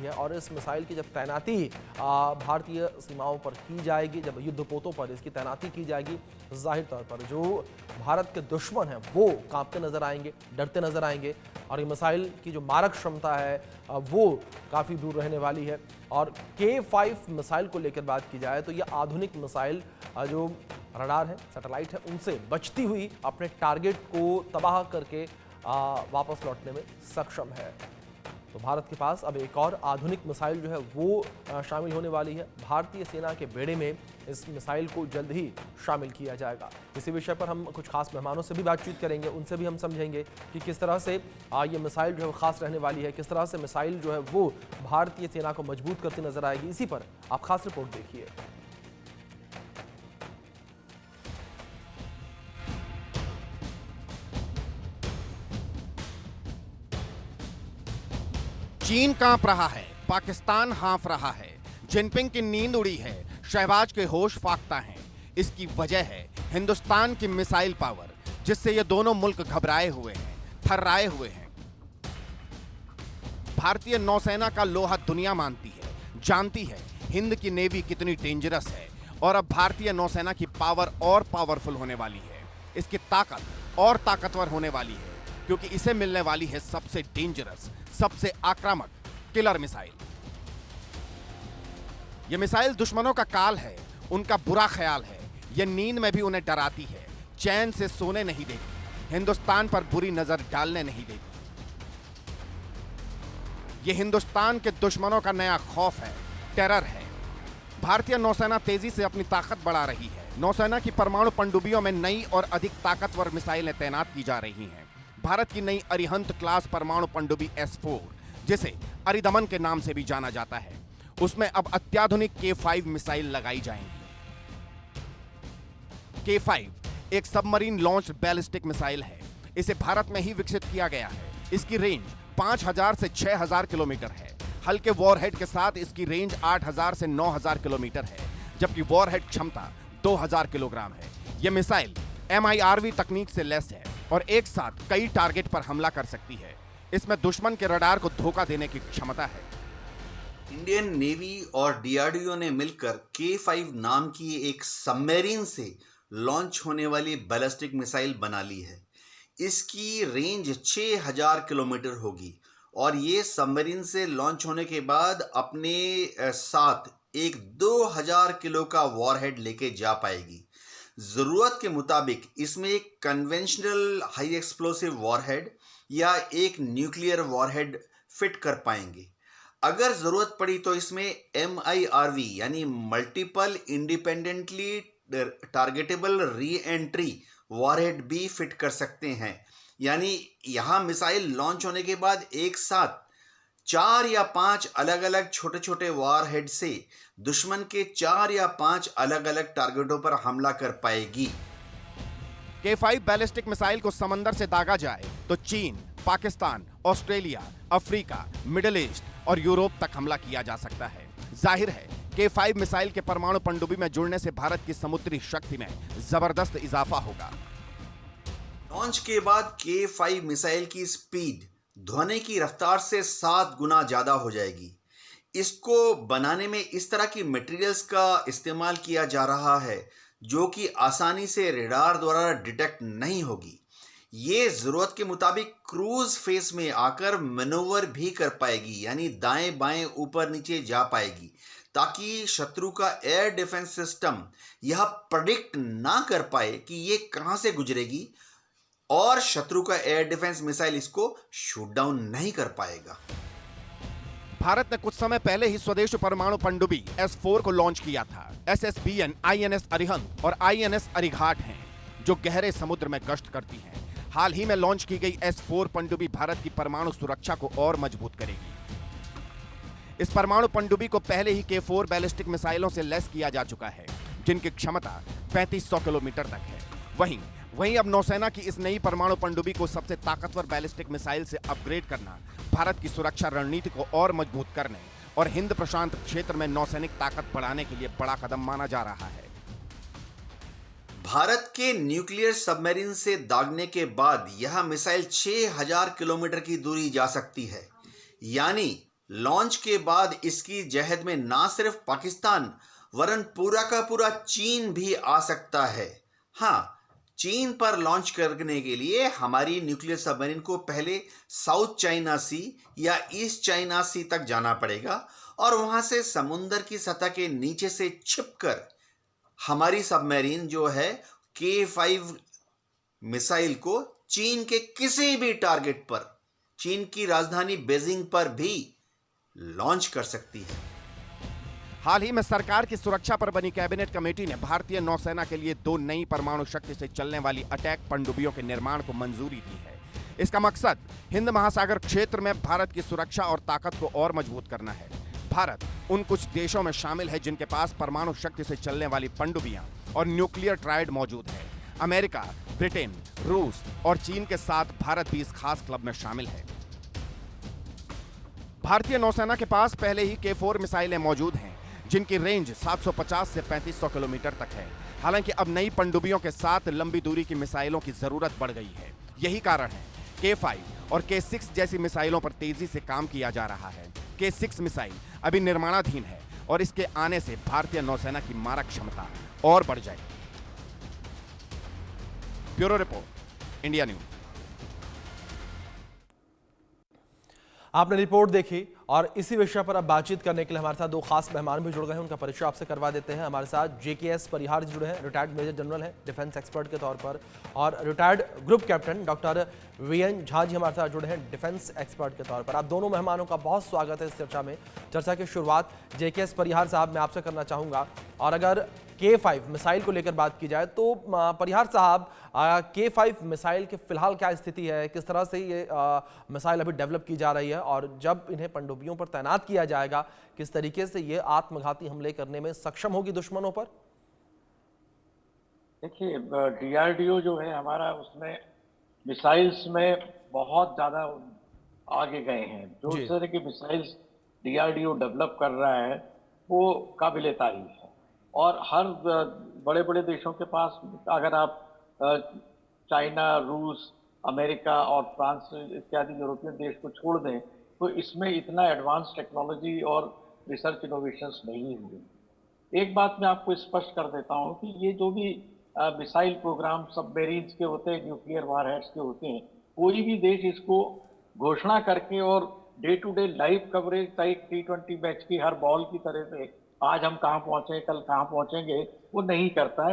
है और इस मिसाइल की जब तैनाती भारतीय सीमाओं पर की जाएगी, जब युद्धपोतों पर इसकी तैनाती की जाएगी, जाहिर तौर पर जो भारत के दुश्मन हैं वो कांपते नजर आएंगे, डरते नजर आएंगे और ये मिसाइल की जो मारक क्षमता है वो काफ़ी दूर रहने वाली है। और K5 मिसाइल को लेकर बात की जाए तो ये आधुनिक मिसाइल जो रडार है, सैटेलाइट है, उनसे बचती हुई अपने टारगेट को तबाह करके वापस लौटने में सक्षम है। तो भारत के पास अब एक और आधुनिक मिसाइल जो है वो शामिल होने वाली है। भारतीय सेना के बेड़े में इस मिसाइल को जल्द ही शामिल किया जाएगा। इसी विषय पर हम कुछ खास मेहमानों से भी बातचीत करेंगे, उनसे भी हम समझेंगे कि किस तरह से ये मिसाइल जो है वो खास रहने वाली है, किस तरह से मिसाइल जो है वो भारतीय सेना को मजबूत करती नजर आएगी। इसी पर आप खास रिपोर्ट देखिए। चीन कांप रहा है, पाकिस्तान हाँफ रहा है, जिनपिंग की नींद उड़ी है, शहबाज के होश फाख्ता हैं। इसकी वजह है हिंदुस्तान की मिसाइल पावर, जिससे ये दोनों मुल्क घबराए हुए हैं, थर्राए हुए हैं। भारतीय नौसेना का लोहा दुनिया मानती है, जानती है हिंद की नेवी कितनी डेंजरस है और अब भारतीय नौसेना की पावर और पावरफुल होने वाली है। इसकी ताकत और ताकतवर होने वाली है क्योंकि इसे मिलने वाली है सबसे डेंजरस, सबसे आक्रामक किलर मिसाइल। यह मिसाइल दुश्मनों का काल है, उनका बुरा ख्याल है। यह नींद में भी उन्हें डराती है, चैन से सोने नहीं देती, हिंदुस्तान पर बुरी नजर डालने नहीं देती। यह हिंदुस्तान के दुश्मनों का नया खौफ है, टेरर है। भारतीय नौसेना तेजी से अपनी ताकत बढ़ा रही है। नौसेना की परमाणु पनडुब्बियों में नई और अधिक ताकतवर मिसाइलें तैनात की जा रही हैं। भारत की नई अरिहंत क्लास परमाणु पनडुब्बी S4, जिसे अरिदमन के नाम से भी जाना जाता है, उसमें अब अत्याधुनिक K5 मिसाइल लगाई जाएंगी। K5 एक सबमरीन लॉन्च बैलिस्टिक मिसाइल है। इसे भारत में ही विकसित किया गया है। इसकी रेंज 5000 से 6000 किलोमीटर है। हल्के वॉरहेड के साथ इसकी रेंज 8000 से 9000 किलोमीटर है, जबकि वॉरहेड क्षमता 2000 किलोग्राम है। यह मिसाइल MIRV तकनीक से लैस है और एक साथ कई टारगेट पर हमला कर सकती है। इसमें दुश्मन के रडार को धोखा देने की क्षमता है। इंडियन नेवी और DRDO ने मिलकर K5 नाम की एक सबमरीन से लॉन्च होने वाली बैलिस्टिक मिसाइल बना ली है। इसकी रेंज 6000 किलोमीटर होगी और ये सबमरीन से लॉन्च होने के बाद अपने साथ एक 2000 किलो का वॉरहेड लेके जा पाएगी। जरूरत के मुताबिक इसमें एक कन्वेंशनल हाई एक्सप्लोसिव वॉरहेड या एक न्यूक्लियर वॉरहेड फिट कर पाएंगे। अगर जरूरत पड़ी तो इसमें MIRV यानी multiple independently targetable re entry warhead भी फिट कर सकते हैं। यानी यहां मिसाइल लॉन्च होने के बाद एक साथ 4 या 5 अलग अलग छोटे छोटे वॉरहेड से दुश्मन के 4 या 5 अलग अलग टारगेटों पर हमला कर पाएगी। K5 बैलिस्टिक मिसाइल को समंदर से दागा जाए तो चीन, Pakistan, Australia, Africa, middle east और यूरोप तक हमला किया जा सकता है। जाहिर है K5 मिसाइल के परमाणु पनडुब्बी में जुड़ने से भारत की समुद्री शक्ति में जबरदस्त इजाफा होगा। लॉन्च के बाद K5 मिसाइल की स्पीड ध्वनि की रफ्तार से 7 गुना ज्यादा हो जाएगी। इसको बनाने में इस तरह की मटेरियल्स का इस्तेमाल किया जा रहा है जो कि आसानी से रडार द्वारा डिटेक्ट नहीं होगी। ये जरूरत के मुताबिक क्रूज फेस में आकर मैनोवर भी कर पाएगी, यानी दाएं बाएं ऊपर नीचे जा पाएगी, ताकि शत्रु का एयर डिफेंस सिस्टम यह प्रेडिक्ट ना कर पाए कि ये कहां से गुजरेगी और शत्रु का एयर डिफेंस मिसाइल इसको शूट डाउन नहीं कर पाएगा। भारत ने कुछ समय पहले ही स्वदेश परमाणु पनडुब्बी S4 को लॉन्च किया था। SSBN INS अरिहंत और INS अरिघाट हैं, जो गहरे समुद्र में गश्त करती हैं। हाल ही में लॉन्च की गई S4 पनडुब्बी भारत की परमाणु सुरक्षा को और मजबूत करेगी। इस परमाणु पनडुब्बी को पहले ही K4 बैलिस्टिक मिसाइलों से लैस किया जा चुका है, जिनकी क्षमता 3500 किलोमीटर तक है। वहीं अब नौसेना की इस नई परमाणु पनडुब्बी को सबसे ताकतवर बैलिस्टिक मिसाइल से अपग्रेड करना भारत की सुरक्षा रणनीति को और मजबूत करने और हिंद प्रशांत क्षेत्र में नौसैनिक ताकत बढ़ाने के लिए बड़ा कदम माना जा रहा है। भारत के न्यूक्लियर सबमरीन से दागने के बाद यह मिसाइल 6000 किलोमीटर की दूरी जा सकती है। यानी लॉन्च के बाद इसकी जहद में ना सिर्फ पाकिस्तान वरन पूरा का पूरा चीन भी आ सकता है। हाँ, चीन पर लॉन्च करने के लिए हमारी न्यूक्लियर सबमरीन को पहले साउथ चाइना सी या ईस्ट चाइना सी तक जाना पड़ेगा और वहां से समुंदर की सतह के नीचे से छिपकर हमारी सबमरीन जो है K5 मिसाइल को चीन के किसी भी टारगेट पर, चीन की राजधानी बीजिंग पर भी लॉन्च कर सकती है। हाल ही में सरकार की सुरक्षा पर बनी कैबिनेट कमेटी ने भारतीय नौसेना के लिए 2 नई परमाणु शक्ति से चलने वाली अटैक पनडुब्बियों के निर्माण को मंजूरी दी है। इसका मकसद हिंद महासागर क्षेत्र में भारत की सुरक्षा और ताकत को और मजबूत करना है। भारत उन कुछ देशों में शामिल है जिनके पास परमाणु शक्ति से चलने वाली पनडुब्बियां और न्यूक्लियर ट्रायड मौजूद है। अमेरिका, ब्रिटेन, रूस और चीन के साथ भारत भी इस खास क्लब में शामिल है। भारतीय नौसेना के पास पहले ही K4 मिसाइलें मौजूद हैं, जिनकी रेंज 750 से 3500 किलोमीटर तक है। हालांकि अब नई पनडुब्बियों के साथ लंबी दूरी की मिसाइलों की जरूरत बढ़ गई है। यही कारण है K5 और K6 जैसी मिसाइलों पर तेजी से काम किया जा रहा है। K6 मिसाइल अभी निर्माणाधीन है और इसके आने से भारतीय नौसेना की मारक क्षमता और बढ़ जाएगी। Bureau report, India news. आपने रिपोर्ट देखी और इसी विषय पर अब बातचीत करने के लिए हमारे साथ 2 खास मेहमान भी जुड़ गए हैं। उनका परिचय आपसे करवा देते हैं। हमारे साथ JKS परिहार जी जुड़े हैं, रिटायर्ड मेजर जनरल हैं डिफेंस एक्सपर्ट के तौर पर, और retired group captain doctor VN Jha ji हमारे साथ जुड़े हैं डिफेंस एक्सपर्ट के तौर पर। आप दोनों मेहमानों का बहुत स्वागत है इस चर्चा में। चर्चा की शुरुआत JKS परिहार साहब मैं आपसे करना चाहूँगा। और अगर K5 मिसाइल को लेकर बात की जाए तो परिहार साहब, K5 मिसाइल की फिलहाल क्या स्थिति है, किस तरह से ये मिसाइल अभी डेवलप की जा रही है, और जब इन्हें पनडुब्बियों पर तैनात किया जाएगा किस तरीके से ये आत्मघाती हमले करने में सक्षम होगी दुश्मनों पर? देखिए, DRDO जो है हमारा, उसमें मिसाइल्स में बहुत ज़्यादा आगे गए हैं। जो जी। इस तरह की मिसाइल्स DRDO डेवलप कर रहा है वो काबिले तारीफ है। और हर बड़े बड़े देशों के पास, अगर आप चाइना, रूस, अमेरिका और फ्रांस इत्यादि यूरोपियन देश को छोड़ दें तो इसमें इतना एडवांस टेक्नोलॉजी और रिसर्च इनोवेशंस नहीं हुए। एक बात मैं आपको स्पष्ट कर देता हूं कि ये जो भी मिसाइल प्रोग्राम सबमेरीन्स के होते हैं, न्यूक्लियर वारहेड्स के होते हैं, कोई भी देश इसको घोषणा करके और day to day live coverage type T20 match की हर बॉल की तरह से आज हम कहाँ पहुंचे, कल कहाँ पहुंचेंगे, वो नहीं करता है।